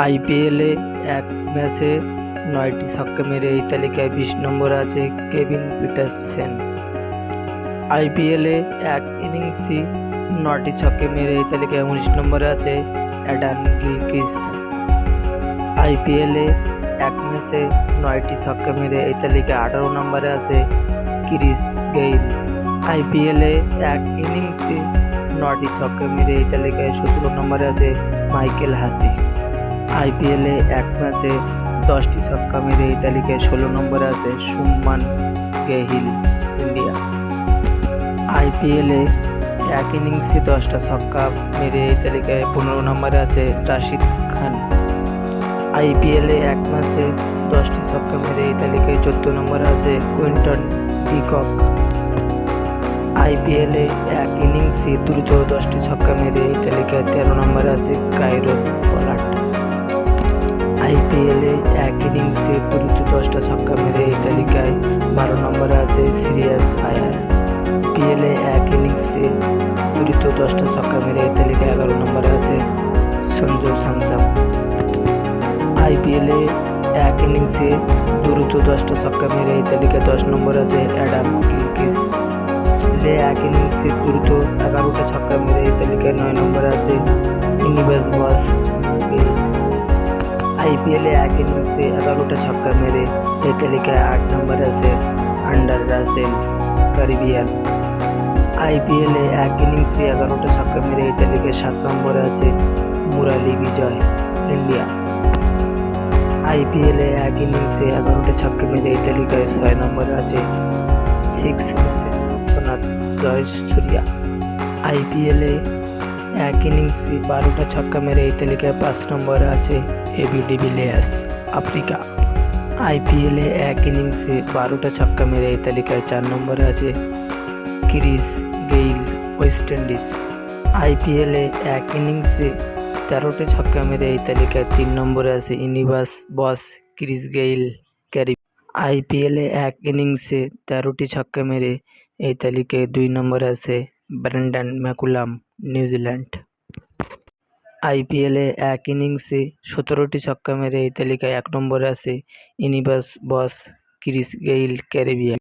আইপিএলে এক ম্যাচে ৯টি ছক্কা মেরে এই তালিকায় ২০ নম্বরে আছে কেভিন পিটারসেন। আইপিএলে এক ইনিংসে ৯টি ছক্কা মেরে এই তালিকায় ১৯ নম্বরে আছে অ্যাডাম গিলক্রিস্ট। আইপিএলে এক ম্যাচে ৯টি ছক্কা মেরে এই তালিকায় ১৮ নম্বরে আছে ক্রিস গেইল। আইপিএলে এক ইনিংসে ৯টি ছক্কা মেরে এই তালিকায় ১৭ নম্বরে আছে মাইকেল হাসি। আইপিএলে এক ম্যাচে ১০টি ছক্কা মেরে এই তালিকায় ১৬ নম্বরে আছে শুভমান গিল, ইন্ডিয়া। আইপিএলে এক ইনিংসে ১০টা ছক্কা মেরে এই তালিকায় ১৫ নম্বরে আছে রাশিদ খান। আইপিএলে এক ম্যাচে ১০টি ছক্কা মেরে এই তালিকায় ১৪ নম্বরে আছে কুইন্টন ডিকক। আইপিএলে এক ইনিংসে দ্রুত ১০টি ছক্কা মেরে এই তালিকায় ১৩ নম্বরে আছে কাইরন পোলার্ড। আইপিএলে এক ইনিংসে দ্রুত ১০টা ছক্কা মেরে এই তালিকায় ১২ নম্বরে আছে শ্রেয়াস আয়ার। আইপিএলে এক ইনিংসে দ্রুত ১০টা ছক্কা মেরে এই তালিকায় ১১ নম্বরে আছে সঞ্জু স্যামসন। আইপিএলে এক ইনিংসে দ্রুত 10টা ছক্কা মেরে এই তালিকায় ১০ নম্বরে আছে অ্যাডাম গিলক্রিস্ট। এক ইনিংসে দ্রুত ১১টা ছক্কা মেরে এই তালিকায় ৯ নম্বরে আছে ইনিবাস বস। আইপিএলে এক ইনিংসে ১১টা ছক্কা মেরে এই তালিকায় ৮ নম্বরে আছে আন্ডার রাসেল ক্যারিবিয়ান। আইপিএলে এক ইনিংসে ১১টা ছক্কা মেরে এই তালিকায় ৭ নম্বরে আছে মুরালি বিজয়, ইন্ডিয়া। আইপিএলে এক ইনিংসে ১১টা ছক্কা মেরে এই তালিকায় ৬ নম্বরে আছে সিক্স সোনাথ জয়সূর্যা। আইপিএলে এক ইনিংসে ১২টা ছক্কা মেরে এই তালিকায় ৫ নম্বরে আছে এবি ডিভিলিয়ার্স, আফ্রিকা। আইপিএলে এক ইনিংসে ১২টা ছক্কা মেরে এই তালিকায় ৪ নম্বরে আছে ক্রিস গেইল, ওয়েস্ট ইন্ডিজ। আইপিএলে এক ইনিংসে ১৩টি ছক্কা মেরে এই তালিকায় ৩ নম্বরে আছে ইনিবাস বস ক্রিস গেইল, ক্যারিবিয়ান। আইপিএলে এক ইনিংসে ১৩টি ছক্কা মেরে এই তালিকায় ২ নম্বরে আছে ব্রেন্ডন ম্যাকুলাম, নিউজিল্যান্ড। আইপিএলে এক ইনিংসে ১৭টি ছক্কা মেরে এই তালিকায় ১ নম্বরে আছে ইনিবাস বস ক্রিস গেইল, ক্যারিবিয়ান।